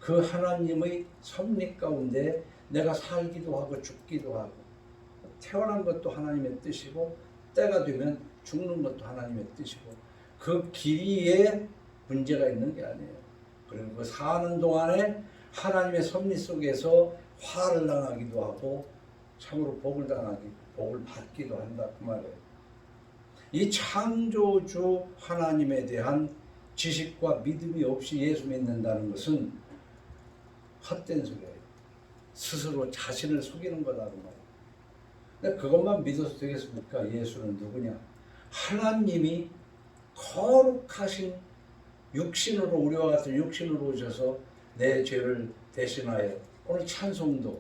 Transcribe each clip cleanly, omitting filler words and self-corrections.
그 하나님의 섭리 가운데 내가 살기도 하고 죽기도 하고, 태어난 것도 하나님의 뜻이고 때가 되면 죽는 것도 하나님의 뜻이고, 그 길이에 문제가 있는 게 아니에요. 그리고 그 사는 동안에 하나님의 섭리 속에서 화를 당하기도 하고 참으로 복을 받기도 한다 그 말이에요. 이 창조주 하나님에 대한 지식과 믿음이 없이 예수 믿는다는 것은 헛된 소리예요. 스스로 자신을 속이는 거다 그 말이에요. 근데 그것만 믿어서 되겠습니까? 예수는 누구냐? 하나님이 거룩하신 육신으로, 우리와 같은 육신으로 오셔서 내 죄를 대신하여, 오늘 찬송도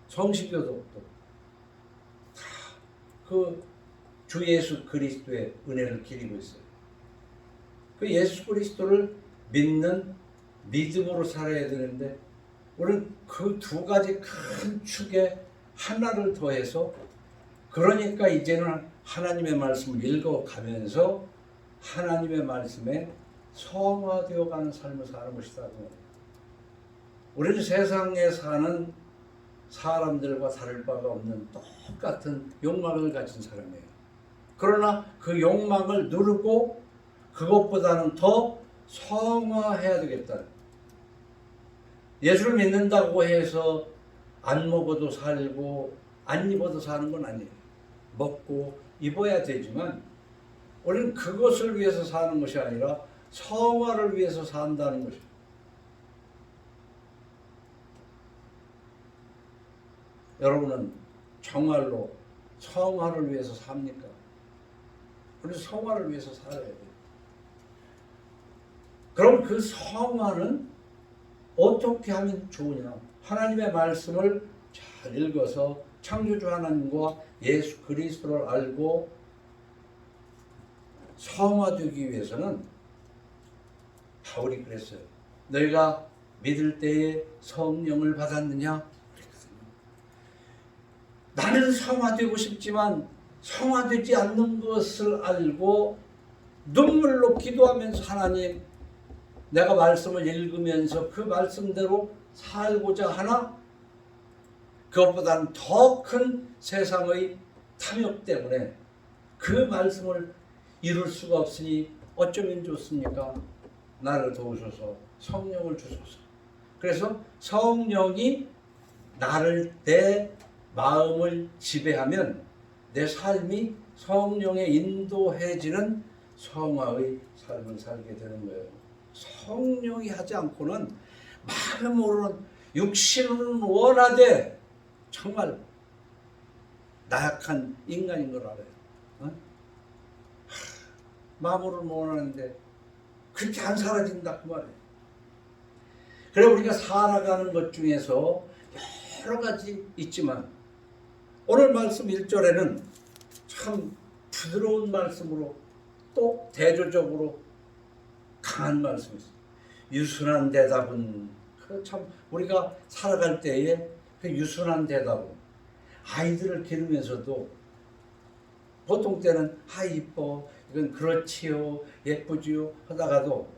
성시교도 다 그 주 예수 그리스도의 은혜를 기리고 있어요. 그 예수 그리스도를 믿는 믿음으로 살아야 되는데, 우리는 그 두 가지 큰 축에 하나를 더해서, 그러니까 이제는 하나님의 말씀을 읽어가면서 하나님의 말씀에 성화되어 가는 삶을 사는 것이다. 우리는 세상에 사는 사람들과 다를 바가 없는 똑같은 욕망을 가진 사람이에요. 그러나 그 욕망을 누르고 그것보다는 더 성화해야 되겠다. 예수를 믿는다고 해서 안 먹어도 살고 안 입어도 사는 건 아니에요. 먹고 입어야 되지만 우리는 그것을 위해서 사는 것이 아니라 성화를 위해서 산다는 것이에요. 여러분은 정말로 성화를 위해서 삽니까? 우리 성화를 위해서 살아야 돼요. 그럼 그 성화는 어떻게 하면 좋으냐? 하나님의 말씀을 잘 읽어서 창조주 하나님과 예수 그리스도를 알고 성화되기 위해서는 바울이 그랬어요. 너희가 믿을 때에 성령을 받았느냐? 그랬거든요. 나는 성화되고 싶지만 성화되지 않는 것을 알고 눈물로 기도하면서 하나님, 내가 말씀을 읽으면서 그 말씀대로 살고자 하나 그것보다는 더 큰 세상의 탐욕 때문에 그 말씀을 이룰 수가 없으니 어쩌면 좋습니까? 나를 도우소서, 성령을 주소서. 그래서 성령이 내 마음을 지배하면 내 삶이 성령에 인도해지는 성화의 삶을 살게 되는 거예요. 성령이 하지 않고는 마음으로는, 육신으로는 원하되 정말 나약한 인간인 걸 알아요. 어? 마음으로는 원하는데 그렇게 안 사라진다 그 말이에요. 그래 우리가 살아가는 것 중에서 여러 가지 있지만 오늘 말씀 1절에는 참 부드러운 말씀으로 또 대조적으로 강한 말씀이 있어요. 유순한 대답은, 참 우리가 살아갈 때에 그 유순한 대답은, 아이들을 기르면서도 보통 때는 이뻐, 이건 그렇지요, 예쁘지요 하다가도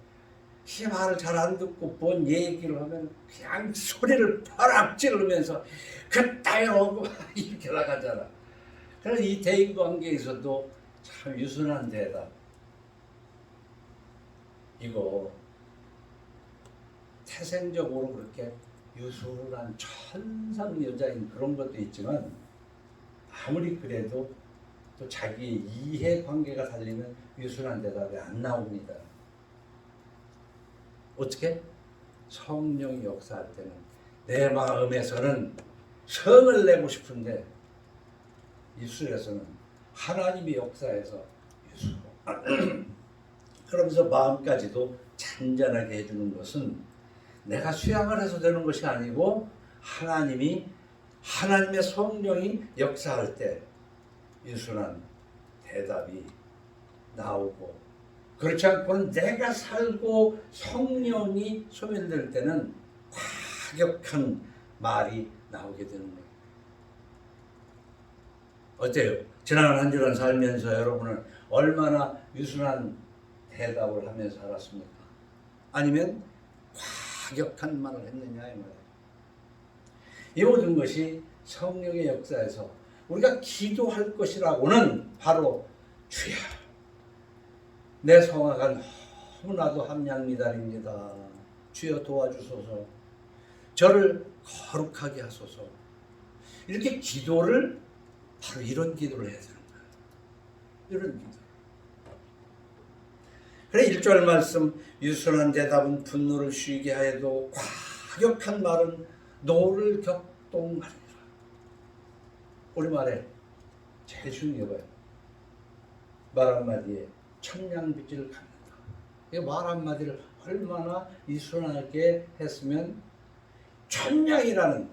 이 말을 잘 안 듣고 뭔 얘기를 하면 그냥 소리를 벼락 지르면서 그따요 이렇게 나가잖아. 그래서 이 대인관계에서도 참 유순한 대답, 이거 태생적으로 그렇게 유순한 천상 여자인 그런 것도 있지만 아무리 그래도 또 자기의 이해관계가 달리면 유순한 대답이 안 나옵니다. 어떻게? 성령이 역사할 때는 내 마음에서는 성을 내고 싶은데 입술에서는 하나님이 역사해서 유순. 그러면서 마음까지도 잔잔하게 해주는 것은 내가 수양을 해서 되는 것이 아니고 하나님의 성령이 역사할 때 유순한 대답이 나오고, 그렇지 않고는 내가 살고 성령이 소멸될 때는 과격한 말이 나오게 되는 거예요. 어때요? 지난 한 주간 살면서 여러분은 얼마나 유순한 대답을 하면서 살았습니까? 아니면 과격한 말을 했느냐 이 말이에요. 이 모든 것이 성령의 역사에서 우리가 기도할 것이라고는 바로 주여 내 성화가 너무나도 함량미달입니다. 주여 도와주소서. 저를 거룩하게 하소서. 이렇게 기도를 바로 이런 기도를 해야 되는 거예요. 이런 기도. 그래 1절 말씀 유순한 대답은 분노를 쉬게 하여도 과격한 말은 노를 격동하리라. 우리말에 제일 중요해요. 말 한마디에 천냥빚을 갚는다. 이 말 한마디를 얼마나 유순하게 했으면 천냥이라는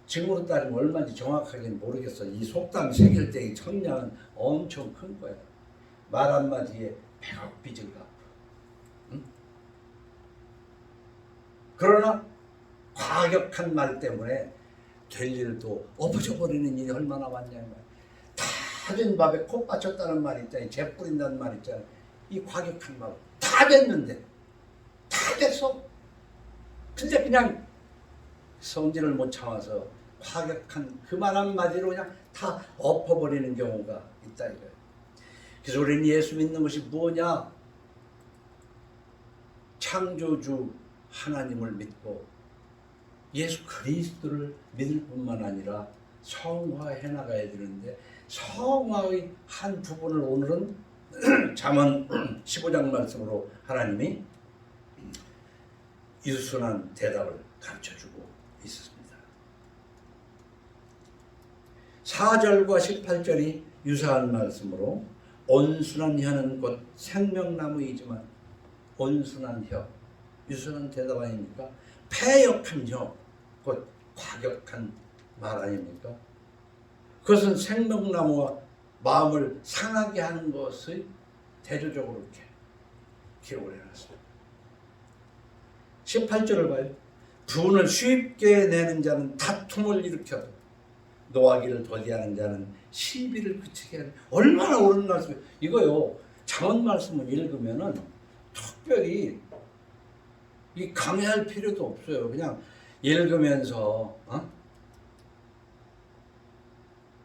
지금으로 따지면 얼마인지 정확하게는 모르겠어. 이 속담 새길 때 이 천냥은 엄청 큰 거야. 말 한마디에 100억 빚을 갚고. 응? 그러나 과격한 말 때문에 될 일도 엎어져버리는 일이 얼마나 많냐는 거야. 다 된 밥에 코 빠쳤다는 말 있잖아요. 재 뿌린다는 말 있잖아요. 이 과격한 말. 다 됐는데. 다 됐어. 근데 그냥 성질을 못 참아서 과격한 그 말 한마디로 그냥 다 엎어버리는 경우가 있다 이거예요. 그래서 우리는 예수 믿는 것이 뭐냐? 창조주 하나님을 믿고 예수 그리스도를 믿을 뿐만 아니라 성화해 나가야 되는데 성화의 한 부분을 오늘은 잠언 15장 말씀으로 하나님이 유순한 대답을 가르쳐주고 있었습니다. 4절과 18절이 유사한 말씀으로 온순한 혀는 곧 생명나무이지만 온순한 혀, 유순한 대답 아닙니까? 패역한 혀, 곧 과격한 말 아닙니까? 그것은 생명나무와 마음을 상하게 하는 것을 대조적으로 이렇게 기록을 해놨습니다. 18절을 봐요. 분을 쉽게 내는 자는 다툼을 일으켜도 노하기를 더디하는 자는 시비를 그치게 하는. 얼마나 옳은 말씀이에요. 이거요. 잠언 말씀을 읽으면은 특별히 이 강의할 필요도 없어요. 그냥 읽으면서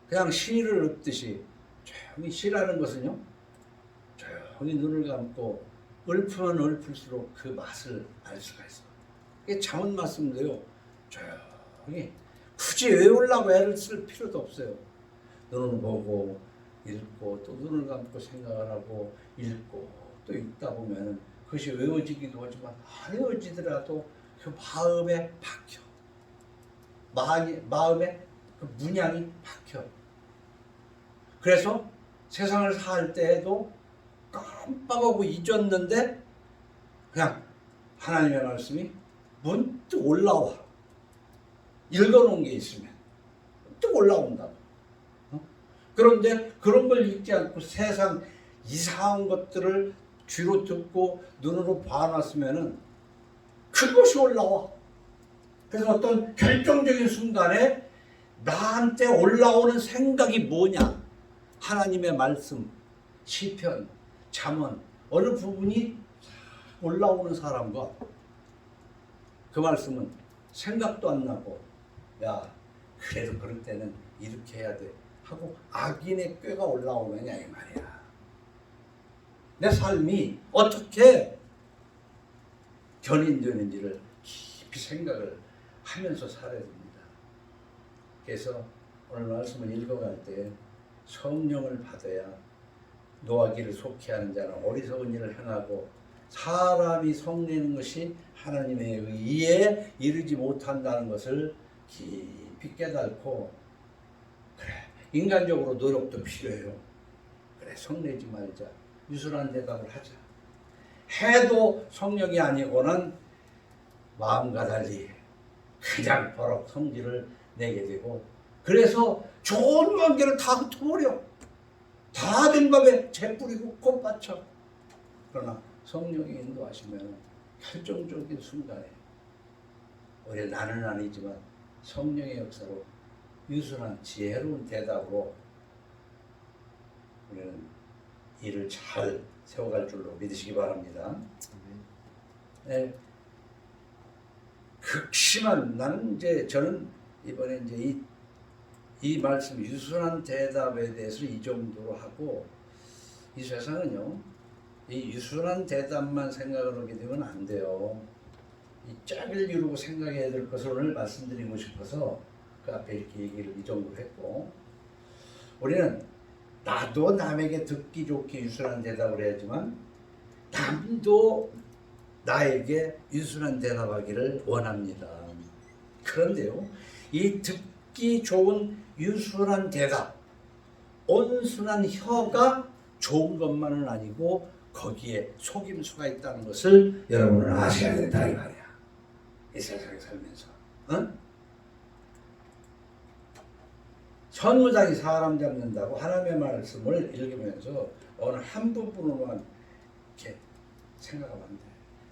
그냥 시를 읊듯이 조용히 시라는 것은요. 조용히 눈을 감고 읊으면 읊을수록 그 맛을 알 수가 있어요. 이게 잠언 말씀도요. 조용히 굳이 외우려고 애를 쓸 필요도 없어요. 눈을 보고 읽고 또 눈을 감고 생각을 하고 읽고 또 읽다 보면 그것이 외워지기도 하지만 안 외워지더라도 그 마음에 박혀. 마음에 그 문양이 박혀. 그래서 세상을 살 때에도 깜빡하고 잊었는데 그냥 하나님의 말씀이 문득 올라와. 읽어놓은 게 있으면 또 올라온다. 그런데 그런 걸 읽지 않고 세상 이상한 것들을 귀로 듣고 눈으로 봐놨으면은 그것이 올라와. 그래서 어떤 결정적인 순간에 나한테 올라오는 생각이 뭐냐? 하나님의 말씀, 시편, 잠언 어느 부분이 올라오는 사람과 그 말씀은 생각도 안 나고 야 그래도 그럴 때는 이렇게 해야 돼 하고 악인의 꾀가 올라오느냐 이 말이야. 내 삶이 어떻게 견인되는지를 깊이 생각을 하면서 살아야 됩니다. 그래서 오늘 말씀을 읽어갈 때 성령을 받아야 노하기를 속히 하는 자는 어리석은 일을 행하고 사람이 성내는 것이 하나님의 의에 이르지 못한다는 것을 깊이 깨닫고 그래 인간적으로 노력도 필요해요. 그래 성내지 말자. 유순한 대답을 하자. 해도 성령이 아니고는 마음과 달리 그냥 버럭 성질을 내게 되고 그래서 좋은 관계를 다 흩어버려. 다 된 밥에 재 뿌리고 꽃 받쳐. 그러나 성령이 인도하시면 결정적인 순간에 우리 나는 아니지만 성령의 역사로 유순한 지혜로운 대답으로 우리는 일을 잘 세워갈 줄로 믿으시기 바랍니다. 예, 극심한 나는 이제 저는 이번에 이제 이 말씀 유순한 대답에 대해서 이 정도로 하고 이 세상은요 이 유순한 대답만 생각을 하게 되면 안 돼요. 이 짝을 이루고 생각해야 될 것을 오늘 말씀드리고 싶어서 그 앞에 이렇게 얘기를 이 정도로 했고 우리는 나도 남에게 듣기 좋게 유순한 대답을 해야지만 남도 나에게 유순한 대답하기를 원합니다. 그런데요 이 듣기 좋은 유순한 대답 온순한 혀가 좋은 것만은 아니고 거기에 속임수가 있다는 것을 여러분은 아셔야 된다 이 말이야. 이 세상에 살면서 천무장이 사람 잡는다고 하나님의 말씀을 읽으면서 어느 한 부분으로만 이렇게 생각하면 안 돼.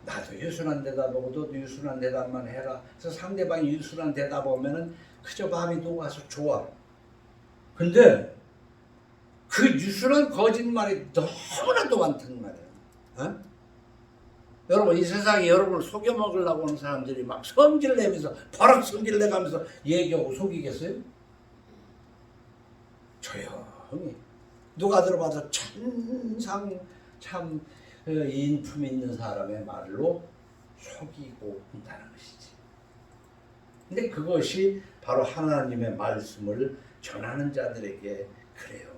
나도 유순한 대답하고 너도 유순한 대답만 해라. 그래서 상대방이 유순한 대답하면은 그저 마음이 녹아서 좋아. 근데 그 유순한 거짓말이 너무나도 많단 말이야. 어? 여러분 이 세상에 여러분을 속여 먹으려고 하는 사람들이 막 성질 내면서 버럭 성질 내가면서 얘기하고 속이겠어요? 조용히 누가 들어봐도 천상 참 인품 있는 사람의 말로 속이고 있다는 것이지. 근데 그것이 바로 하나님의 말씀을 전하는 자들에게 그래요.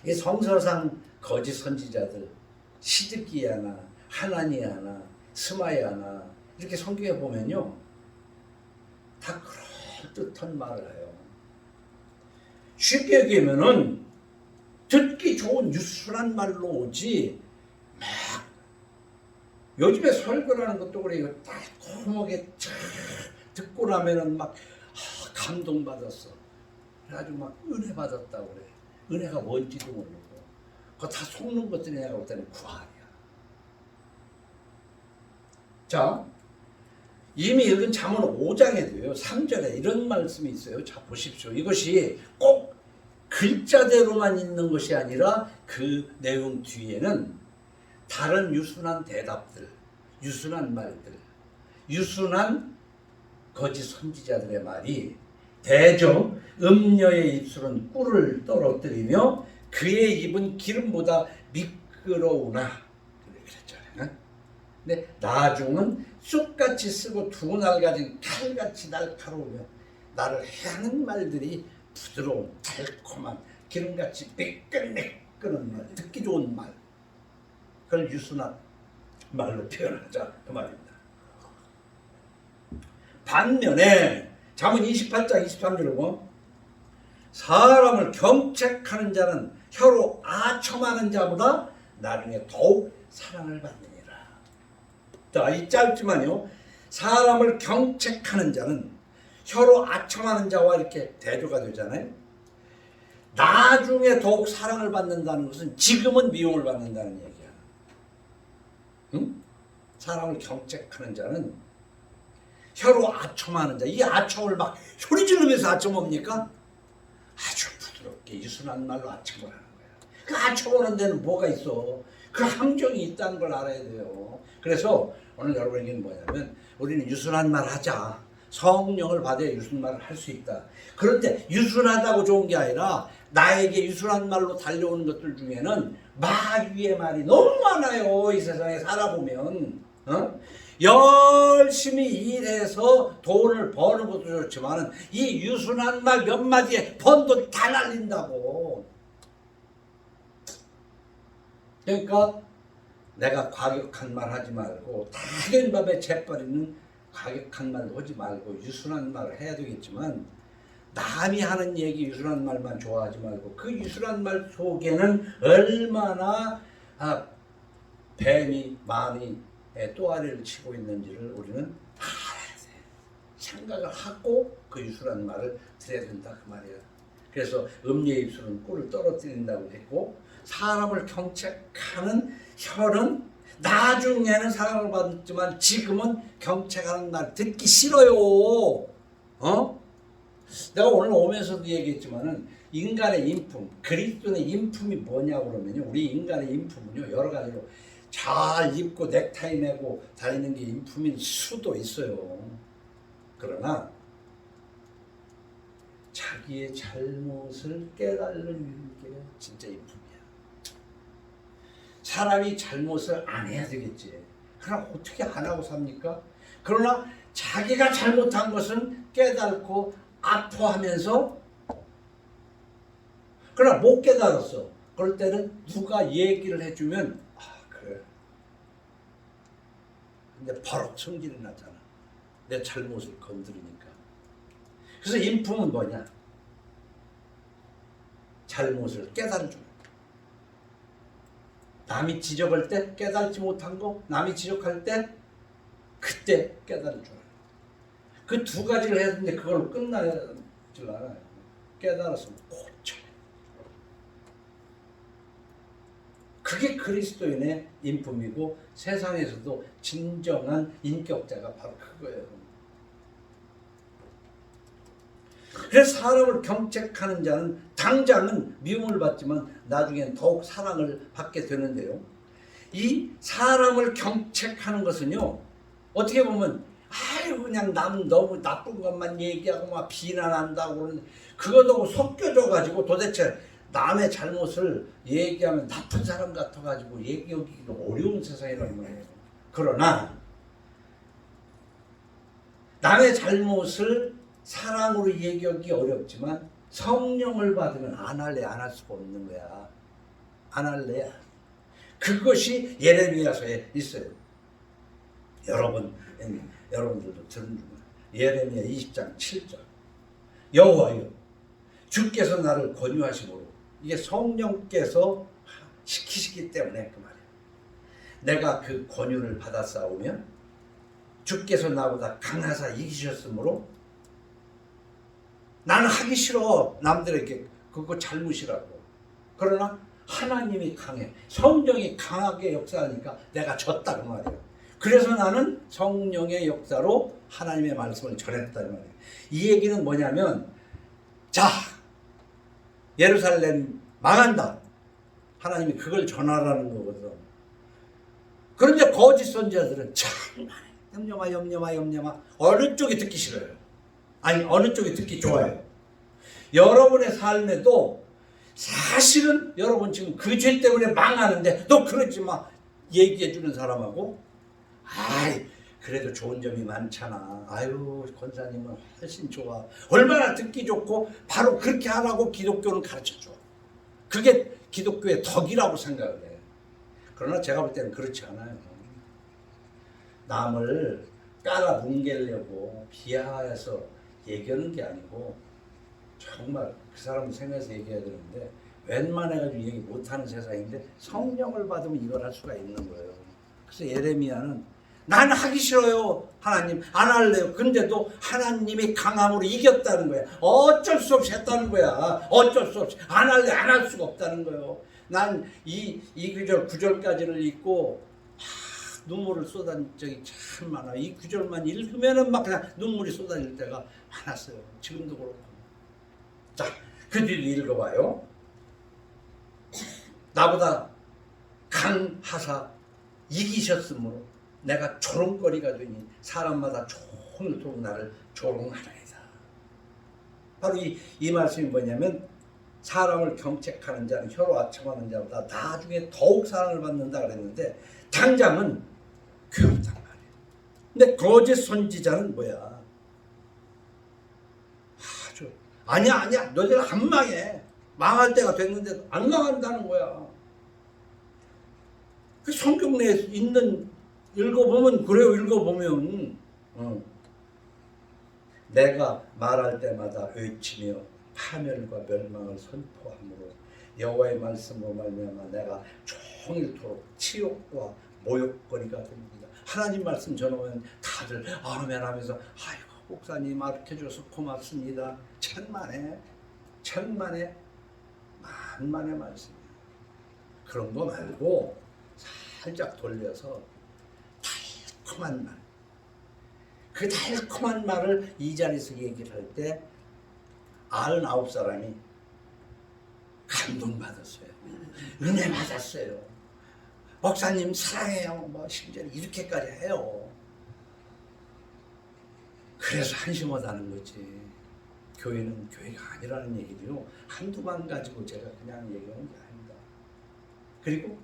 이 성서상 거짓 선지자들 시드기야나 하나니야나 스마야나 이렇게 성경에 보면요 다 그럴듯한 말을 해요. 쉽게 얘기하면은 듣기 좋은 유순한 말로 오지 막 요즘에 설교라는 것도 그래 달콤하게 듣고 나면은 막 감동받았어. 그래가지고 막 은혜 받았다고 그래. 은혜가 뭔지도 모르고 그거 다 속는 것들이 내가 볼 때는 구할이야. 자 이미 읽은 잠언 5장에도요 3절에 이런 말씀이 있어요. 자 보십시오. 이것이 꼭 글자대로만 있는 것이 아니라 그 내용 뒤에는 다른 유순한 대답들, 유순한 말들, 유순한 거짓 선지자들의 말이 대저 음녀의 입술은 꿀을 떨어뜨리며 그의 입은 기름보다 미끄러우나 그랬잖아요. 근데 나중은 쑥같이 쓰고 두 날 가진 칼같이 날카로우며 나를 해하는 말들이 부드러운 달콤한 기름같이 매끈매끈한 말, 듣기 좋은 말, 그걸 유순한 말로 표현하자 그 말입니다. 반면에 잠언 28장 23절을 보면 사람을 경책하는 자는 혀로 아첨하는 자보다 나중에 더욱 사랑을 받느니라. 자, 이 짧지만요 사람을 경책하는 자는 혀로 아첨하는 자와 이렇게 대조가 되잖아요. 나중에 더욱 사랑을 받는다는 것은 지금은 미움을 받는다는 얘기야. 응? 사람을 경책하는 자는 혀로 아첨하는 자. 이 아첨을 막 소리 지르면서 아첨합니까? 아주 부드럽게 유순한 말로 아첨을 하는 거야. 그 아첨하는 데는 뭐가 있어? 그 함정이 있다는 걸 알아야 돼요. 그래서 오늘 여러분에게는 뭐냐면 우리는 유순한 말 하자. 성령을 받아야 유순한 말을 할 수 있다. 그런데 유순하다고 좋은 게 아니라 나에게 유순한 말로 달려오는 것들 중에는 마귀의 말이 너무 많아요. 이 세상에 살아보면 열심히 일해서 돈을 버는 것도 좋지만 이 유순한 말 몇 마디에 번 돈 다 날린다고. 그러니까 내가 과격한 말 하지 말고 다른 밥에 재빠리는 과격한 말도 하지 말고 유순한 말을 해야 되겠지만 남이 하는 얘기 유순한 말만 좋아하지 말고 그 유순한 말 속에는 얼마나 뱀이 많이 또아리를 치고 있는지를 우리는 알아야 돼. 생각을 하고 그 유순한 말을 드려야 된다 그 말이야. 그래서 음녀의 입술은 꿀을 떨어뜨린다고 했고 사람을 경책하는 혀는 나중에는 사랑을 받지만 지금은 경책하는 말 듣기 싫어요. 내가 오늘 오면서도 얘기했지만은 인간의 인품, 그리스도의 인품이 뭐냐고 그러면요. 우리 인간의 인품은요 여러 가지로 잘 입고 넥타이 매고 다니는 게 인품일 수도 있어요. 그러나 자기의 잘못을 깨달는 게 진짜 인품이야. 사람이 잘못을 안 해야 되겠지. 그럼 어떻게 안 하고 삽니까? 그러나 자기가 잘못한 것은 깨닫고 아파하면서, 그러나 못 깨달았어. 그럴 때는 누가 얘기를 해주면 그래. 근데 바로 성질이 나잖아. 내 잘못을 건드리니까. 그래서 인품은 뭐냐? 잘못을 깨달아줘. 남이 지적할 때 깨달지 못한 거, 남이 지적할 때 그때 깨달아줘. 그 두 가지를 했는데 그걸로 끝나질 않아요. 깨달아서 고쳐. 그게 그리스도인의 인품이고 세상에서도 진정한 인격자가 바로 그거예요. 그래서 사람을 경책하는 자는 당장은 미움을 받지만 나중엔 더욱 사랑을 받게 되는데요. 이 사람을 경책하는 것은요, 어떻게 보면 그냥 남 너무 나쁜 것만 얘기하고 막 비난한다고 그것하고 섞여져 가지고 도대체 남의 잘못을 얘기하면 나쁜 사람 같아 가지고 얘기하기도 어려운 세상이라는 거예요. 그러나 남의 잘못을 사랑으로 얘기하기 어렵지만 성령을 받으면 안 할래 안 할 수가 없는 거야. 안 할래야. 그것이 예레미야서에 있어요. 여러분들도 들은 줄 예레미야 20장 7절. 여호와여, 주께서 나를 권유하심으로, 이게 성령께서 시키시기 때문에 그 말이에요. 내가 그 권유를 받았사오면 주께서 나보다 강하사 이기셨으므로 나는 하기 싫어. 남들에게 그거 잘못이라고. 그러나 하나님이 강해. 성령이 강하게 역사하니까 내가 졌다 그 말이에요. 그래서 나는 성령의 역사로 하나님의 말씀을 전했다는 말이에요. 이 얘기는 뭐냐면, 자, 예루살렘 망한다. 하나님이 그걸 전하라는 거거든. 그런데 거짓 선지자들은 정말 염려마 어느 쪽이 듣기 싫어요. 아니 어느 쪽이 듣기 좋아요. 여러분의 삶에도 사실은 여러분 지금 그 죄 때문에 망하는데 너 그러지 마 얘기해 주는 사람하고, 그래도 좋은 점이 많잖아. 아유, 권사님은 훨씬 좋아. 얼마나 듣기 좋고 바로 그렇게 하라고 기독교는 가르쳐줘. 그게 기독교의 덕이라고 생각을 해. 그러나 제가 볼 때는 그렇지 않아요. 남을 깔아뭉개려고 비하해서 얘기하는 게 아니고 정말 그 사람 생각해서 얘기해야 되는데 웬만해가지고 얘기 못하는 세상인데 성령을 받으면 이걸 할 수가 있는 거예요. 그래서 예레미야는 나는 하기 싫어요. 하나님 안 할래요. 근데도 하나님이 강함으로 이겼다는 거야. 어쩔 수 없이 했다는 거야. 어쩔 수 없이 안 할래 안 할 수가 없다는 거예요. 난 이 구절 9절까지를 읽고 눈물을 쏟아진 적이 참 많아. 이 구절만 읽으면은 막 그냥 눈물이 쏟아질 때가 많았어요. 지금도 그렇고. 자, 그 뒤를 읽어봐요. 나보다 강하사 이기셨으므로 내가 조롱거리가 되니 사람마다 종일토록 나를 조롱하나이다. 바로 이 말씀이 뭐냐면, 사람을 경책하는 자는 혀로 아첨하는 자보다 나중에 더욱 사랑을 받는다 그랬는데 당장은 괴롭단 말이에요. 근데 거짓 선지자는 뭐야? 아니야 너희들 안 망해. 망할 때가 됐는데 안 망한다는 거야. 그 성경 내에 있는 읽어보면 그래요. 읽어보면 내가 말할 때마다 외치며 파멸과 멸망을 선포함으로 여호와의 말씀으로 말미암아 내가 종일토록 치욕과 모욕거리가 됩니다. 하나님 말씀 전하면 다들 아멘 하면서 아이고 목사님 가르쳐줘서 고맙습니다. 천만의 만만의 말씀이에요. 그런 거 말고 살짝 돌려서 달콤한 말, 그 달콤한 말을 이 자리에서 얘기를 할 때 99사람이 감동받았어요. 은혜 받았어요. 목사님 사랑해요. 뭐 심지어 이렇게까지 해요. 그래서 한심하다는 거지. 교회는 교회가 아니라는 얘기도요. 한두 번 가지고 제가 그냥 얘기하는 게 아닙니다. 그리고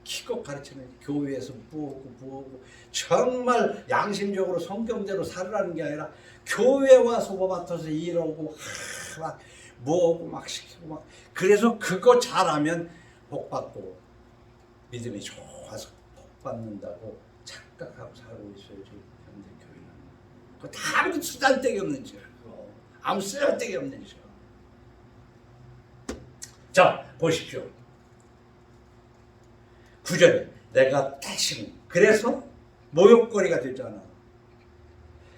기껏 가르치는 교회에서 뭐하고 정말 양심적으로 성경대로 살으라는 게 아니라 교회 와서 맡아서 일하고 막 뭐하고 막 시키고 막 그래서 그거 잘하면 복 받고 믿음이 좋아서 복 받는다고 착각하고 살고 있어요. 지금 현대 교회는. 그거 다 아무 쓰잘데기 없는 짓. 아무 쓰잘데기 없는 짓. 자 보십시오. 9절에 내가 다시는 그래서 모욕거리가 되잖아.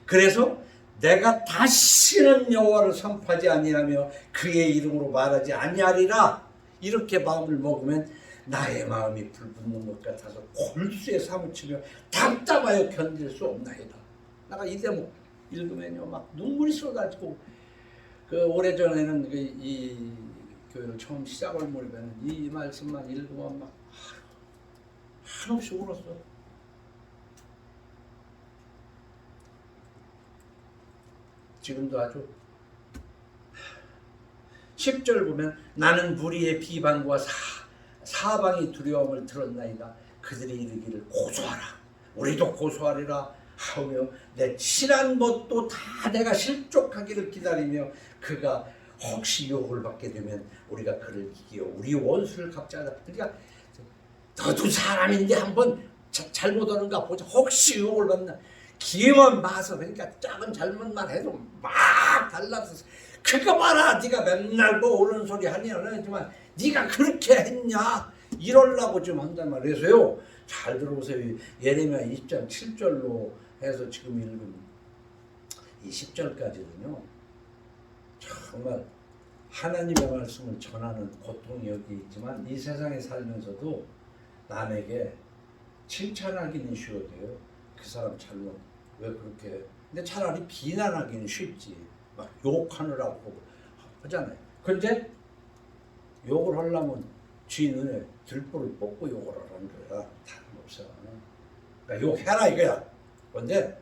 그래서 내가 다시는 여호와를 선포하지 아니하며 그의 이름으로 말하지 아니하리라. 이렇게 마음을 먹으면 나의 마음이 불붙는 것 같아서 골수에 사무치며 답답하여 견딜 수 없나이다. 내가 이 대목 읽으면요 막 눈물이 쏟아지고 그 오래전에는 이 교회를 처음 시작을 모르면 이 말씀만 읽으면 막 한없이 울었어. 지금도 아주 10절 보면 나는 무리의 비방과 사방의 두려움을 들었나이다. 그들이 이르기를 고소하라. 우리도 고소하리라 하며 내 친한 것도 다 내가 실족하기를 기다리며 그가 혹시 욕을 받게 되면 우리가 그를 이기어 우리 원수를 갚자하다. 그러니까 너도 사람인데 한번 잘못하는가 보자. 혹시 욕을 받나. 기회만 봐서 그러니까 작은 잘못만 해도 막 달라서 그거 봐라 네가 맨날 뭐 옳은 소리 하냐 하지만 네가 그렇게 했냐 이러려고 좀 한단 말이에요. 잘 들어보세요. 예레미야 20장 7절로 해서 지금 읽은 이 10절까지는요 정말 하나님의 말씀을 전하는 고통이 여기 있지만 이 세상에 살면서도 남에게 칭찬하기는 쉬워도요 그 사람 잘못 왜 그렇게 근데 차라리 비난하기는 쉽지 막 욕하느라고 하잖아요. 근데 욕을 하려면 쥐 눈에 들보를 먹고 욕을 하라는 거야. 다름없어. 그러니까 욕해라 이거야. 근데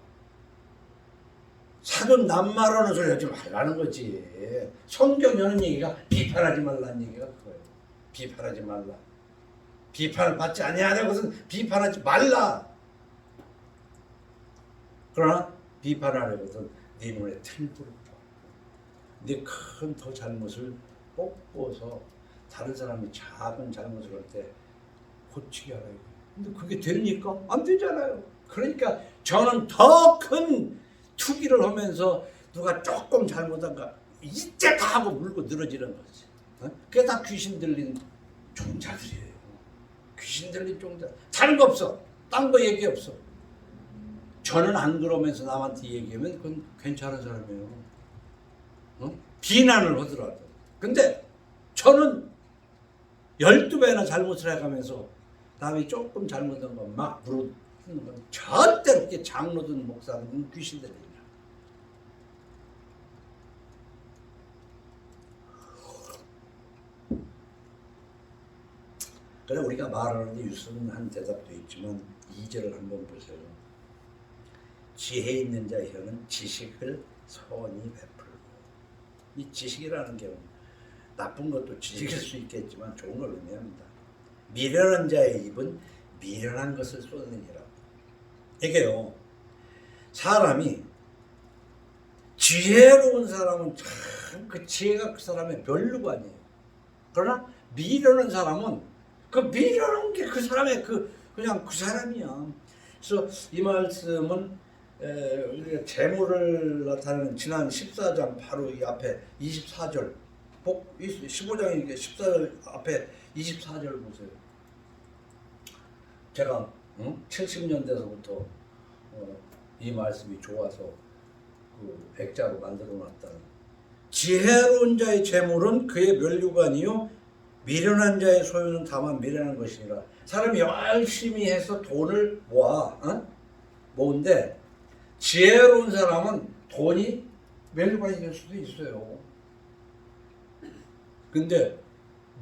사돈 남말하는 소리 하지 말라는 거지. 성경이 하는 얘기가 비판하지 말라는 얘기가 그거예요. 비판하지 말라. 비판을 받지 아니하는 것은 비판하지 말라. 그러나 비판하려거든 네 눈에 틀불을 봐. 네 큰 더 잘못을 뽑고서 다른 사람이 작은 잘못을 할 때 고치게 하라. 근데 그게 됩니까? 안 되잖아요. 그러니까 저는 더 큰 투기를 하면서 누가 조금 잘못한가 이때 다 하고 물고 늘어지는 거지. 그게 다 귀신 들린 종자들이에요. 귀신 들린 종자. 다른 거 없어. 딴 거 얘기 없어. 저는 안 그러면서 남한테 얘기하면 그건 괜찮은 사람이에요. 비난을 하더라도. 근데 저는 12배나 잘못을 해가면서 남이 조금 잘못한 건 막 물어주는 건 절대로 그렇게 장로든 목사든 귀신들이냐. 그래 우리가 말하는데 유순한 대답도 있지만 2절을 한번 보세요. 지혜 있는 자의 혀는 지식을 선히 베풀고 이 지식이라는 게 나쁜 것도 지식일 수 있겠지만 좋은 걸 의미합니다. 미련한 자의 입은 미련한 것을 쏟느니라. 이게요 사람이 지혜로운 사람은 참 그 지혜가 그 사람의 멸류가 아니에요. 그러나 미련한 사람은 그 미련한 게 그 사람의 그냥 그 사람이야. 그래서 이 말씀은 우리가 재물을 나타내는 지난 14장 바로 이 앞에 24절 15장이니까 14절 앞에 24절 보세요. 제가 70년대서부터 이 말씀이 좋아서 그 백자로 만들어 놨다는 지혜로운 자의 재물은 그의 멸류가 아니요 미련한 자의 소유는 다만 미련한 것이니라. 사람이 열심히 해서 돈을 모은데 지혜로운 사람은 돈이 멸류관이 될 수도 있어요. 근데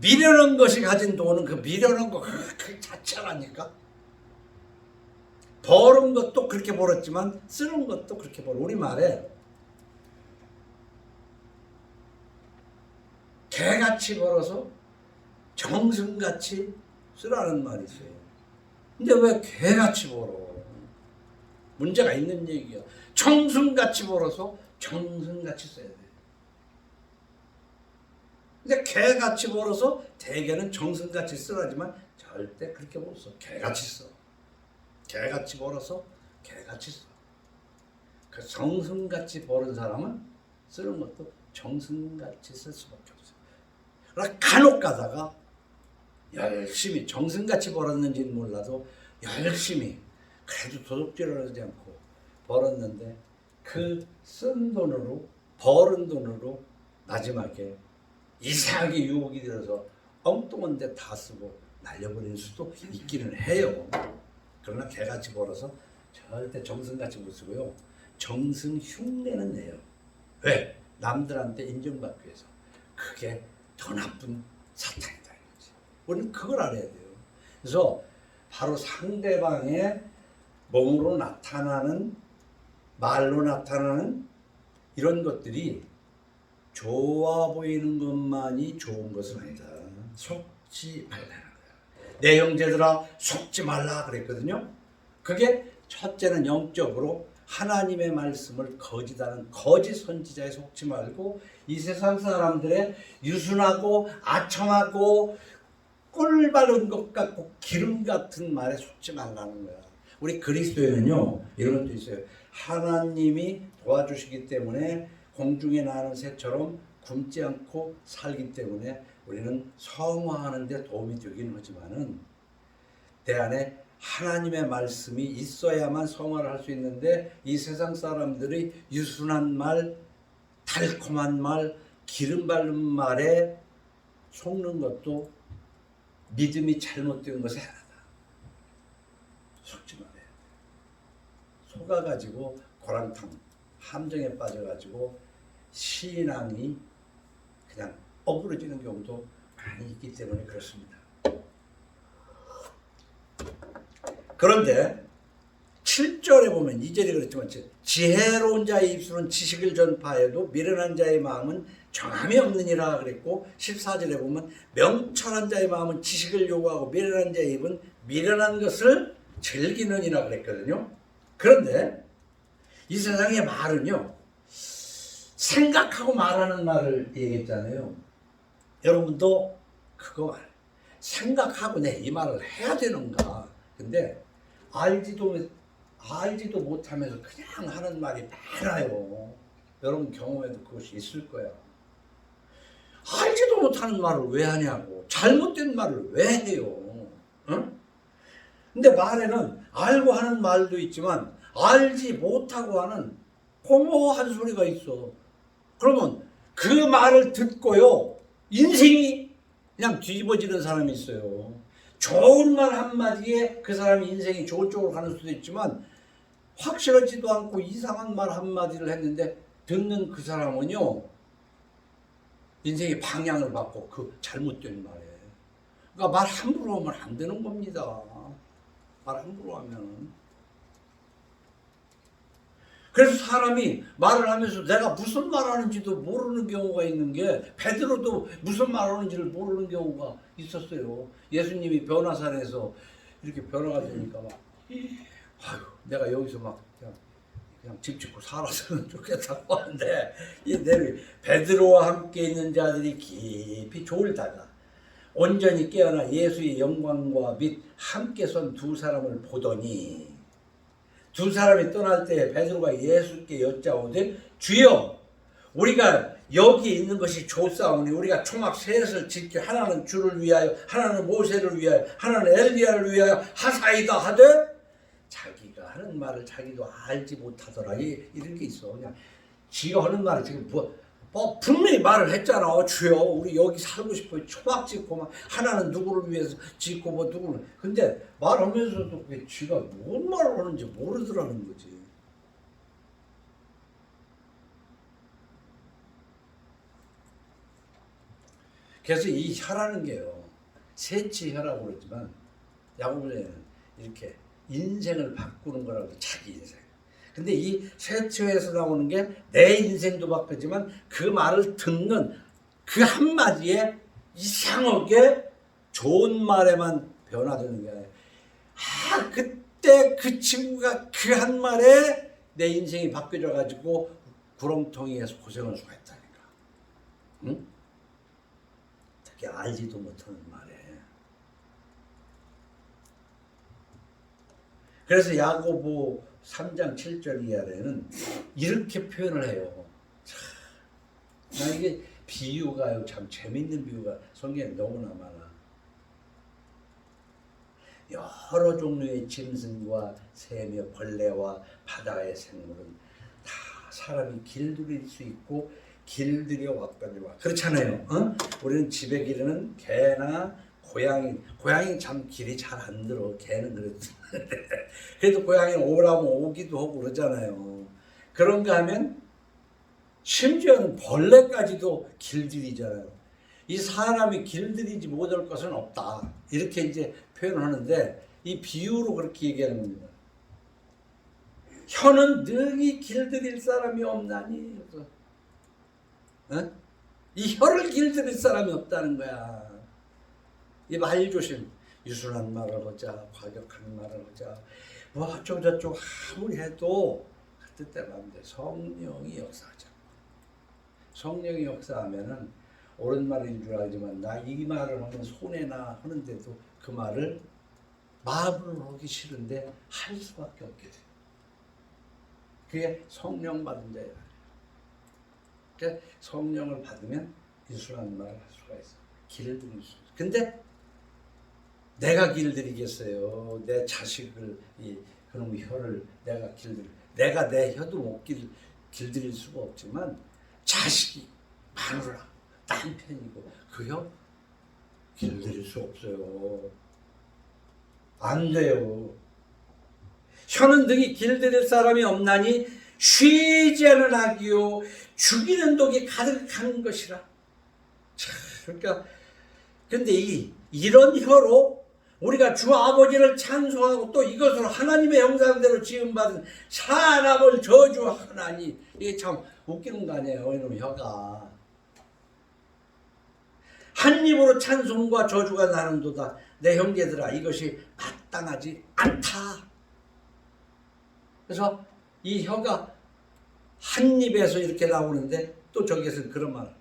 미련한 것이 가진 돈은 그 미련한 거 그 자체라니까. 벌은 것도 그렇게 벌었지만 쓰는 것도 그렇게 벌어. 우리말에 개같이 벌어서 정승같이 쓰라는 말이 있어요. 근데 왜 개같이 벌어? 문제가 있는 얘기야. 정승같이 벌어서 정승같이 써야 돼. 근데 개같이 벌어서 대개는 정승같이 쓰라지만 절대 그렇게 못 써. 개같이 써. 개같이 벌어서 개같이 써. 그 정승같이 버는 사람은 쓰는 것도 정승같이 쓸 수밖에 없어. 그러나 간혹 가다가 열심히 정승같이 벌었는지는 몰라도 열심히 그래도 도둑질을 하지 않고 벌었는데 그 쓴 돈으로 벌은 돈으로 마지막에 이상하게 유혹이 들어서 엉뚱한 데 다 쓰고 날려버릴 수도 있기는 해요. 그러나 개같이 벌어서 절대 정승같이 못 쓰고요. 정승 흉내는 내요. 왜? 남들한테 인정받기 위해서. 그게 더 나쁜 사탄이다. 우리는 그걸 알아야 돼요. 그래서 바로 상대방의 몸으로 나타나는, 말로 나타나는 이런 것들이 좋아 보이는 것만이 좋은 것은 아니다. 속지 말라는 거야. 내 형제들아 속지 말라 그랬거든요. 그게 첫째는 영적으로 하나님의 말씀을 거짓하는 거짓 선지자에 속지 말고 이 세상 사람들의 유순하고 아첨하고 꿀 바른 것 같고 기름 같은 말에 속지 말라는 거야. 우리 그리스도인은요 이런 것도 있어요. 하나님이 도와주시기 때문에 공중에 나는 새처럼 굶지 않고 살기 때문에 우리는 성화하는 데 도움이 되긴 하지만은 내 안에 하나님의 말씀이 있어야만 성화를 할 수 있는데 이 세상 사람들이 유순한 말, 달콤한 말, 기름 바른 말에 속는 것도 믿음이 잘못된 것이 하나다. 속지 말아야 돼. 속아가지고 고랑탕, 함정에 빠져가지고 신앙이 그냥 어그러지는 경우도 많이 있기 때문에 그렇습니다. 그런데 7절에 보면 2절이 그렇지만 지혜로운 자의 입술은 지식을 전파해도 미련한 자의 마음은 정함이 없느니라 그랬고 14절에 보면 명철한 자의 마음은 지식을 요구하고 미련한 자의 입은 미련한 것을 즐기느니라 그랬거든요. 그런데 이 세상의 말은요 생각하고 말하는 말을 얘기했잖아요. 여러분도 그거 말 생각하고 내 이 말을 해야 되는가. 근데 알지도 못하면서 그냥 하는 말이 많아요. 여러분 경험에도 그것이 있을 거야. 알지도 못하는 말을 왜 하냐고. 잘못된 말을 왜 해요. 응? 근데 말에는 알고 하는 말도 있지만 알지 못하고 하는 공허한 소리가 있어. 그러면 그 말을 듣고요 인생이 그냥 뒤집어지는 사람이 있어요. 좋은 말 한마디에 그 사람이 인생이 좋은 쪽으로 가는 수도 있지만 확실하지도 않고 이상한 말 한마디를 했는데 듣는 그 사람은요 인생의 방향을 바꿔 그 잘못된 말에. 그러니까 말 함부로 하면 안 되는 겁니다. 말 함부로 하면. 그래서 사람이 말을 하면서 내가 무슨 말하는지도 모르는 경우가 있는 게 베드로도 무슨 말하는지를 모르는 경우가 있었어요. 예수님이 변화산에서 이렇게 변화가 되니까 막 아유 내가 여기서 막 그냥 집 짓고 살았으면 좋겠다고 하는데 이 내리 베드로와 함께 있는 자들이 깊이 졸다가 온전히 깨어나 예수의 영광과 및 함께 선 두 사람을 보더니 두 사람이 떠날 때 베드로가 예수께 여짜오되 주여 우리가 여기 있는 것이 좋사오니 우리가 초막 셋을 짓게 하나는 주를 위하여 하나는 모세를 위하여 하나는 엘리야를 위하여 하사이다 하되 자기가 하는 말을 자기도 알지 못하더라. 이런 게 있어. 그냥 지가 하는 말을 지금 분명히 말을 했잖아. 주여 우리 여기 살고 싶어요. 초막 짓고 막 하나는 누구를 위해서 짓고 뭐 누구를. 근데 말하면서도 왜 지가 뭔 말을 하는지 모르더라는 거지. 그래서 이 혀라는 게요, 세치혀라고 그러지만 야고보에는 이렇게 인생을 바꾸는 거라고, 자기 인생. 근데 이 세치혀에서 나오는 게 내 인생도 바꾸지만 그 말을 듣는 그 한마디에 이상하게 좋은 말에만 변화되는 게 아니라, 아, 그때 그 친구가 그 한 말에 내 인생이 바뀌어져 가지고 구렁텅이에서 고생할 수가 있다니까. 응? 특히 알지도 못하는 말에. 그래서 야고보 3장 7절 이하에는 이렇게 표현을 해요. 참, 이게 비유가요, 참 재밌는 비유가 성경에 너무나 많아. 여러 종류의 짐승과 새며 벌레와 바다의 생물은 다 사람이 길들일 수 있고 길들여 왔거니와. 그렇잖아요. 어? 우리는 집에 기르는 개나 고양이는 참 길이 잘 안 들어. 개는 그렇지. 그래도 고양이는 오라면 오기도 하고 그러잖아요. 그런가 하면 심지어는 벌레까지도 길들이잖아요. 이 사람이 길들이지 못할 것은 없다, 이렇게 이제 표현을 하는데, 이 비유로 그렇게 얘기하는 겁니다. 혀는 능히 길들일 사람이 없나니. 어? 이 혀를 길들일 사람이 없다는 거야. 이 말 조심. 유순한 말을 하자, 과격한 말을 하자, 뭐 어쩌고 저쩌고 아무리 해도 그 뜻대로 하면 돼. 성령이 역사하자. 성령이 역사하면은 옳은 말인 줄 알지만 나 이 말을 하면 손해나 하는데도 그 말을 마음으로 하기 싫은데 할 수밖에 없게 돼. 그게 성령 받은 자예요. 그러니까 성령을 받으면 유순한 말을 할 수가 있어. 길을 들일 수 있어. 근데 내가 길들이겠어요? 내 자식을, 그놈 혀를 내가 내가 내 혀도 못 길들일 수가 없지만 자식이, 마누라, 남편이고 그 혀 길들일 수 없어요. 안 돼요. 혀는 등이 길들일 사람이 없나니 쉬지 않은 악이요 죽이는 독이 가득한 것이라. 그러니까 근데 이런 혀로 우리가 주 아버지를 찬송하고 또 이것으로 하나님의 형상대로 지음받은 사람을 저주하나니, 이게 참 웃기는 거 아니에요, 이놈 혀가. 한 입으로 찬송과 저주가 나는도다. 내 형제들아, 이것이 마땅하지 않다. 그래서 이 혀가 한 입에서 이렇게 나오는데, 또 저기에서는 그런 말,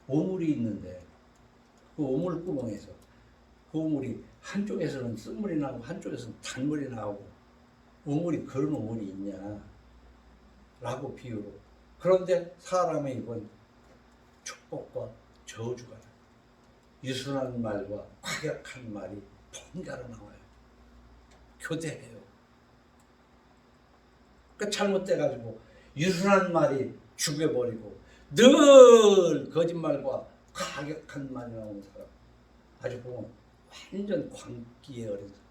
오물이 있는데 그 오물 구멍에서 그 오물이 한쪽에서는 쓴물이 나오고 한쪽에서는 단물이 나오고, 오물이 그런 오물이 있냐 라고 비유로. 그런데 사람의 입은 축복과 저주가, 유순한 말과 과격한 말이 번갈아 나와요. 교대해요. 그러니까 잘못돼가지고 유순한 말이 죽여버리고 늘 거짓말과 과격한 말이 나오는 사람, 아주 보면 완전 광기에 어린 사람.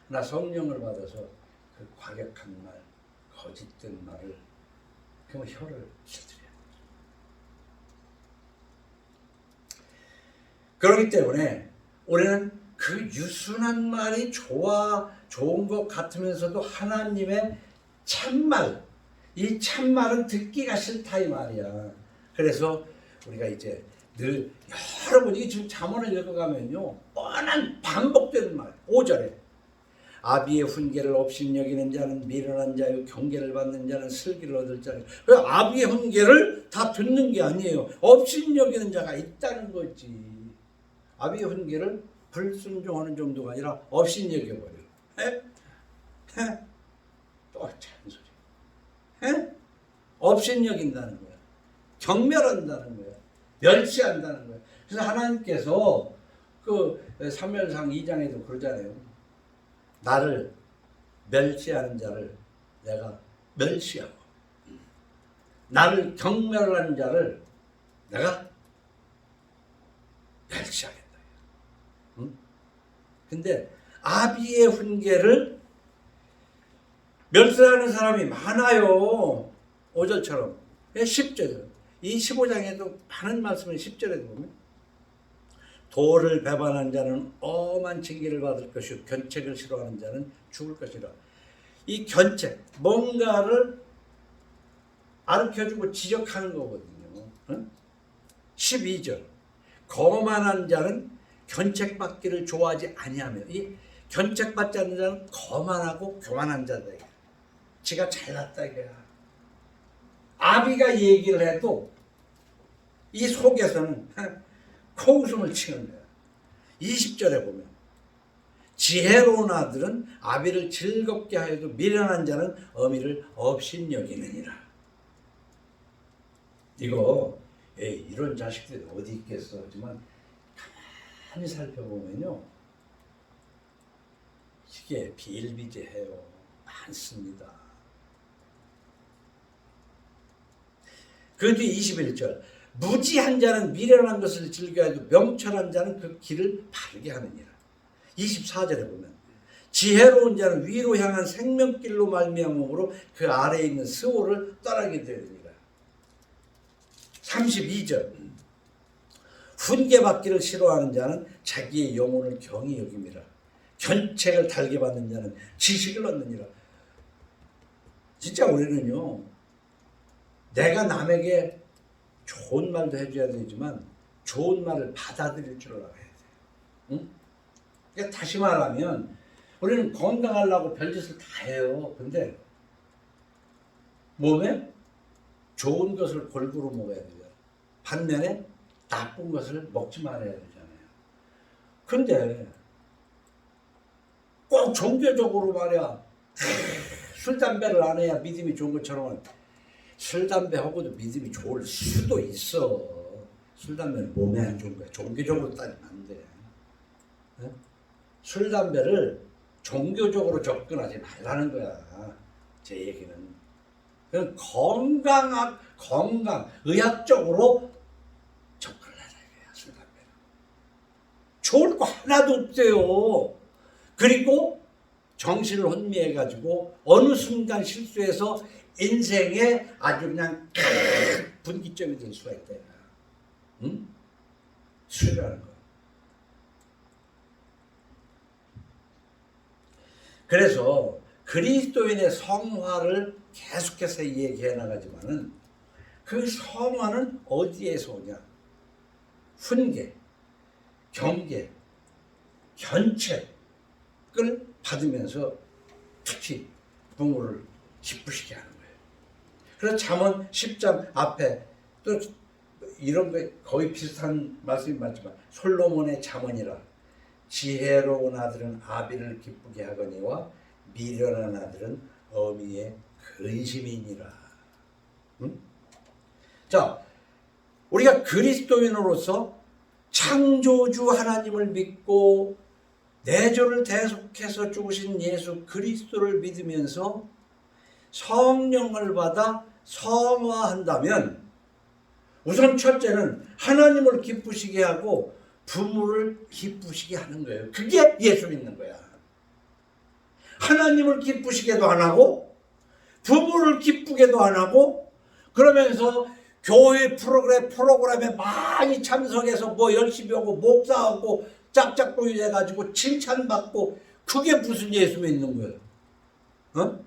나 성령을 받아서 그 과격한 말, 거짓된 말을, 그러면 혀를 길들여야 돼. 그렇기 때문에 우리는 그 유순한 말이 좋은 것 같으면서도 하나님의 참말, 이 참말은 듣기가 싫다 이 말이야. 그래서 우리가 이제 늘 여러분이 지금 잠언을 읽어가면요, 뻔한 반복되는 말, 5절에 아비의 훈계를 업신여기는 자는 미련한 자요 경계를 받는 자는 슬기를 얻을 자요. 그 아비의 훈계를 다 듣는 게 아니에요. 업신여기는 자가 있다는 거지. 아비의 훈계를 불순종하는 정도가 아니라 업신여겨버려. 또 잔소리. 업신여긴다는 거야. 경멸한다는 거야. 멸시한다는 거야. 그래서 하나님께서 그 사무엘상 2장에도 그러잖아요. 나를 멸시하는 자를 내가 멸시하고 나를 경멸하는 자를 내가 멸시하겠다. 응? 근데 아비의 훈계를 멸시하는 사람이 많아요. 5절처럼 10절 이 15장에도 많은 말씀을 10절에 보면 도를 배반한 자는 엄한 징계를 받을 것이요 견책을 싫어하는 자는 죽을 것이라. 이 견책, 뭔가를 가르쳐주고 지적하는 거거든요. 12절 거만한 자는 견책받기를 좋아하지 아니하며, 이 견책받지 않는 자는 거만하고 교만한 자다. 지가 잘났다 이거야. 아비가 얘기를 해도 이 속에서는 코웃음을 치는 거야. 20절에 보면 지혜로운 아들은 아비를 즐겁게 하여도 미련한 자는 어미를 업신여기느니라. 이거 이런 자식들이 어디 있겠어. 하지만 가만히 살펴보면요, 이게 비일비재해요. 많습니다. 그 뒤 21절 무지한 자는 미련한 것을 즐겨하고 명철한 자는 그 길을 바르게 하느니라. 24절에 보면 지혜로운 자는 위로 향한 생명길로 말미암음으로 그 아래에 있는 스오를 떠나게 되느니라. 32절 훈계받기를 싫어하는 자는 자기의 영혼을 경히 여김이라. 견책을 달게 받는 자는 지식을 얻느니라. 진짜 우리는요, 내가 남에게 좋은 말도 해줘야 되지만 좋은 말을 받아들일 줄 알아야 돼. 응? 그러니까 다시 말하면 우리는 건강하려고 별짓을 다 해요. 근데 몸에 좋은 것을 골고루 먹어야 돼요. 반면에 나쁜 것을 먹지 말아야 되잖아요. 근데 꼭 종교적으로 말이야, 술, 담배를 안 해야 믿음이 좋은 것처럼 술, 담배하고도 믿음이 좋을 수도 있어. 술, 담배는 몸에 안 좋은 거야. 종교적으로 따지면 안 돼. 술, 담배를 종교적으로 접근하지 말라는 거야. 제 얘기는. 그냥 건강, 의학적으로 접근을 하자 이거야, 술, 담배는. 좋을 거 하나도 없어요. 그리고 정신을 혼미해가지고 어느 순간 실수해서 인생에 아주 그냥 큰 분기점이 될 수가 있다. 응? 술이라는 거. 그래서 그리스도인의 성화를 계속해서 얘기해 나가지만은 그 성화는 어디에서 오냐? 훈계, 경계, 견책을 받으면서 특히 부모를 기쁘시게 하는 거예요. 그래서 잠언 10장 앞에 또 이런 게 거의 비슷한 말씀이 맞지만 솔로몬의 잠언이라 지혜로운 아들은 아비를 기쁘게 하거니와 미련한 아들은 어미의 근심이니라. 응? 자, 우리가 그리스도인으로서 창조주 하나님을 믿고 내 죄를 대속해서 죽으신 예수 그리스도를 믿으면서 성령을 받아 성화한다면 우선 첫째는 하나님을 기쁘시게 하고 부모를 기쁘시게 하는 거예요. 그게 예수 믿는 거야. 하나님을 기쁘시게도 안 하고 부모를 기쁘게도 안 하고 그러면서 교회 프로그램에 많이 참석해서 뭐 열심히 하고 목사하고 짝짝꿍이 해가지고 칭찬받고 그게 무슨 예수 믿는 거예요? 어?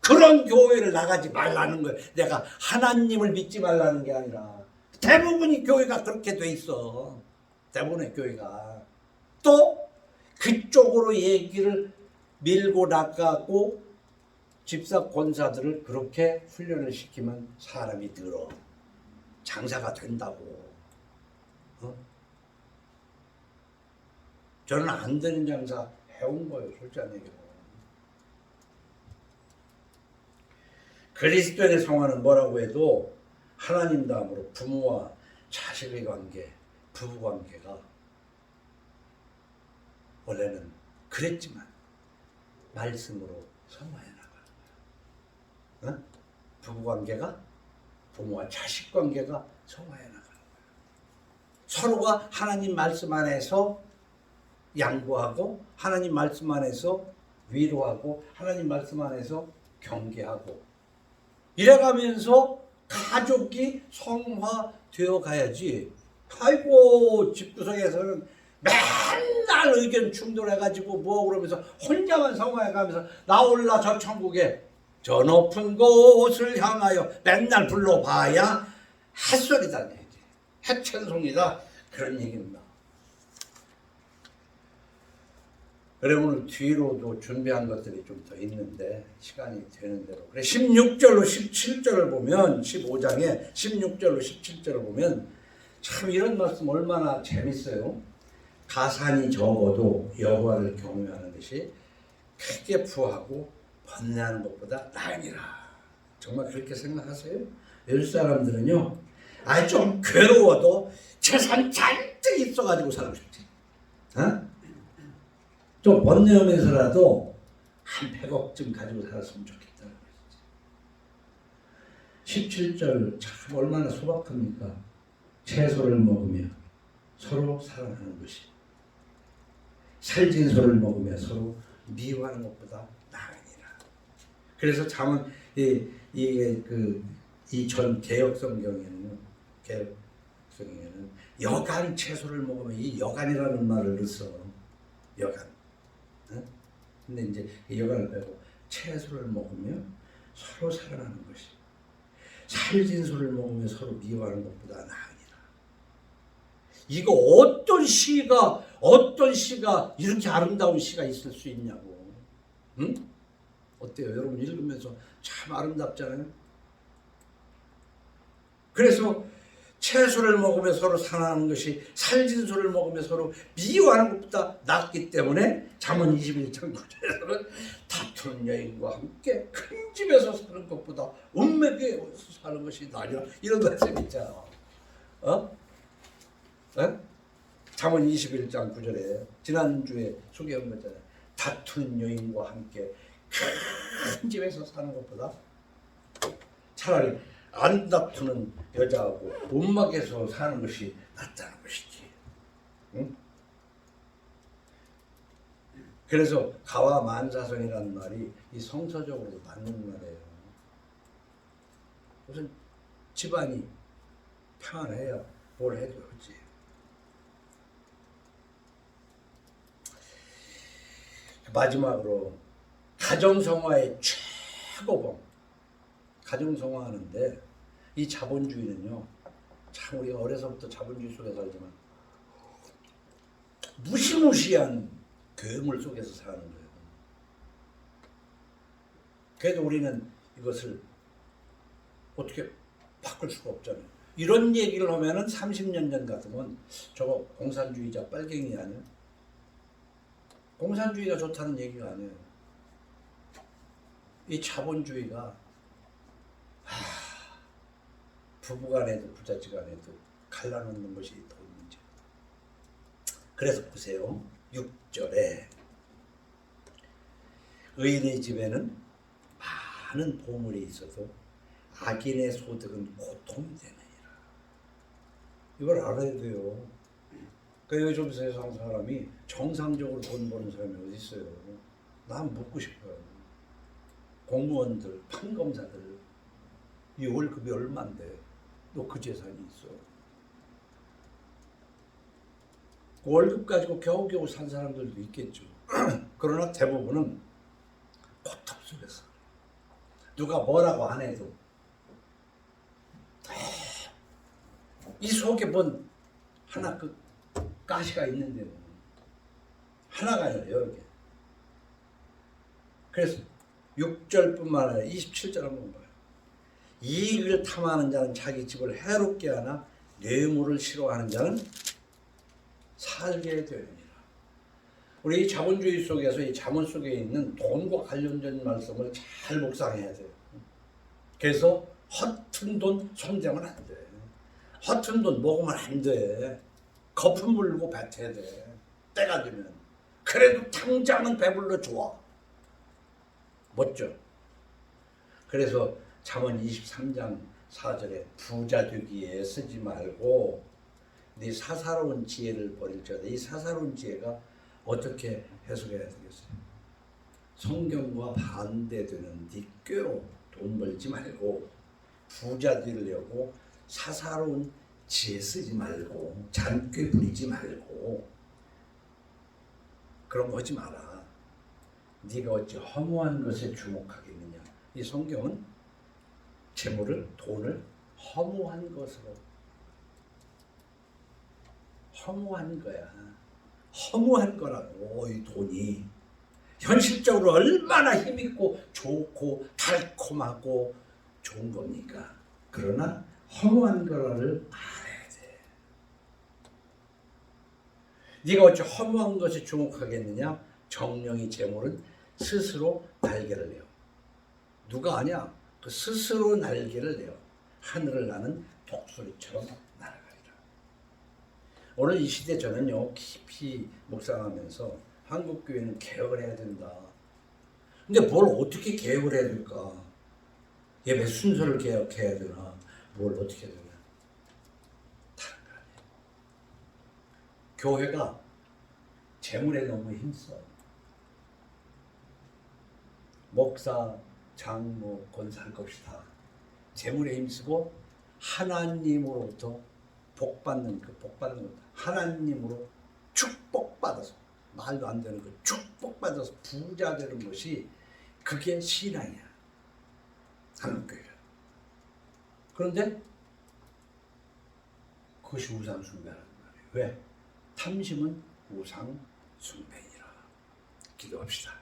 그런 교회를 나가지 말라는 거예요. 내가 하나님을 믿지 말라는 게 아니라 대부분이 교회가 그렇게 돼 있어. 대부분의 교회가 또 그쪽으로 얘기를 밀고 나가고 집사 권사들을 그렇게 훈련을 시키면 사람이 늘어 장사가 된다고. 어? 저는 안 되는 장사 해온 거예요. 솔직한 얘기로. 그리스도인의 성화는 뭐라고 해도 하나님 다음으로 부모와 자식의 관계, 부부 관계가 원래는 그랬지만 말씀으로 성화해 나가는 거야. 어? 부부 관계가 부모와 자식 관계가 성화해 나가는 거야. 서로가 하나님 말씀 안에서 양보하고 하나님 말씀 안에서 위로하고 하나님 말씀 안에서 경계하고 이래가면서 가족이 성화되어 가야지. 아이고 집구석에서는 맨날 의견 충돌해가지고 뭐 그러면서 혼자만 성화해가면서 나 올라 저 천국에 저 높은 곳을 향하여 맨날 불러봐야 햇소리다 얘기. 해천송이다 그런 얘기입니다. 그래 오늘 뒤로도 준비한 것들이 좀 더 있는데 시간이 되는 대로 그래 16절로 17절을 보면 15장에 16절로 17절을 보면 참 이런 말씀 얼마나 재밌어요. 가산이 적어도 여호와를 경외하는 것이 크게 부하고 번뇌하는 것보다 나으니라. 정말 그렇게 생각하세요? 외국 사람들은요 좀 괴로워도 재산 잔뜩 있어가지고 살고 싶지. 어? 좀 번뇌하면서라도 한 100억쯤 가지고 살았으면 좋겠다는 것이지. 17절 참 얼마나 소박합니까? 채소를 먹으며 서로 사랑하는 것이 살진 소를 먹으며 서로 미워하는 것보다 나으니라. 그래서 잠언 이 전 개혁 성경에는 여간 채소를 먹으면 이 여간이라는 말을 써. 여간. 근데 이제 여간을 빼고 채소를 먹으며 서로 사랑하는 것이 살진 소를 먹으며 서로 미워하는 것보다 나으니라. 이거 어떤 시가 이렇게 아름다운 시가 있을 수 있냐고. 응? 어때요? 여러분 읽으면서 참 아름답잖아요. 그래서 채소를 먹으며 서로 사랑하는 것이 살진 소를 먹으며 서로 미워하는 것보다 낫기 때문에 잠언 21장 9절에서는 다투는 여인과 함께 큰 집에서 사는 것보다 운맥에 사는 것이 나으리라. 이런 말씀 있잖아. 잠언 21장 9절에 지난주에 소개한 거잖아요. 다투는 여인과 함께 큰 집에서 사는 것보다 차라리 안 다투는 여자하고 움막에서 사는 것이 낫다는 것이지. 응? 그래서 가와 만사성이라는 말이 이 성서적으로도 맞는 말이에요. 무슨 집안이 평안해야 뭘 해도 하지. 마지막으로 가정성화의 최고봉. 가정성화하는데 이 자본주의는요 참 우리가 어려서부터 자본주의 속에 살지만 무시무시한 괴물 속에서 사는 거예요. 그래도 우리는 이것을 어떻게 바꿀 수가 없잖아요. 이런 얘기를 하면은 30년 전 같으면 저거 공산주의자 빨갱이 아니야? 공산주의가 좋다는 얘기가 아니에요. 이 자본주의가 부부간에도 부자지간에도 갈라놓는 것이 더 문제. 그래서 보세요. 6절에 의인의 집에는 많은 보물이 있어도 악인의 소득은 고통이 되느니라. 이걸 알아야 돼요. 그러니까 요즘 세상 사람이 정상적으로 돈 버는 사람이 어디 있어요? 난 묻고 싶어요. 공무원들, 판검사들 이 월급이 얼만데 너 그 재산이 있어? 그 월급 가지고 겨우겨우 산 사람들도 있겠죠. 그러나 대부분은 고통 속에서 누가 뭐라고 안 해도 이 속에 뭔 하나 그 가시가 있는데 하나가 아니라 여러 개. 그래서 6절뿐만 아니라 27절 한번 봐요. 이익을 탐하는 자는 자기 집을 해롭게 하나 뇌물을 싫어하는 자는 살게 되느니라. 우리 이 자본주의 속에서 이 잠언 속에 있는 돈과 관련된 말씀을 잘 묵상해야 돼요. 그래서 허튼 돈 손대면 안 돼. 허튼 돈 먹으면 안 돼. 거품 물고 뱉어야 돼. 때가 되면. 그래도 당장은 배불러 좋아. 멋져. 그래서 잠언 23장 4절에 부자 되기에 쓰지 말고 네 사사로운 지혜를 버릴지어다. 이 사사로운 지혜가 어떻게 해석해야 되겠어요? 성경과 반대되는 네 꾀로 돈 벌지 말고 부자 되려고 사사로운 지혜 쓰지 말고 잔꾀 부리지 말고 그런 거 하지 마라. 네가 어찌 허무한 것에 주목하겠느냐. 이 성경은 재물을, 돈을 허무한 것으로, 허무한 거야. 허무한 거라고. 이 돈이 현실적으로 얼마나 힘있고 좋고 달콤하고 좋은 겁니까? 그러나 허무한 거를 알아야 돼. 네가 어찌 허무한 것에 주목하겠느냐? 정령이 재물은 스스로 날개를 내요. 누가 아냐? 그 스스로 날개를 내요. 하늘을 나는 독수리처럼 날아가리라. 오늘 이 시대 저는요 깊이 묵상하면서 한국교회는 개혁을 해야 된다. 근데 뭘 어떻게 개혁을 해야 될까? 예배 순서를 개혁해야 되나? 뭘 어떻게 해야 되나? 다른 거 아니에요. 교회가 재물에 너무 힘써. 목사, 장로, 권사 할 것이 다 재물에 힘쓰고 하나님으로부터 복받는 그 복받는 것, 하나님으로 축복받아서, 말도 안 되는 그 축복받아서 부자 되는 것이 그게 신앙이야. 한국교회가. 그런데 그것이 우상 숭배라는 말이에요. 왜? 탐심은 우상 숭배이라. 기도합시다.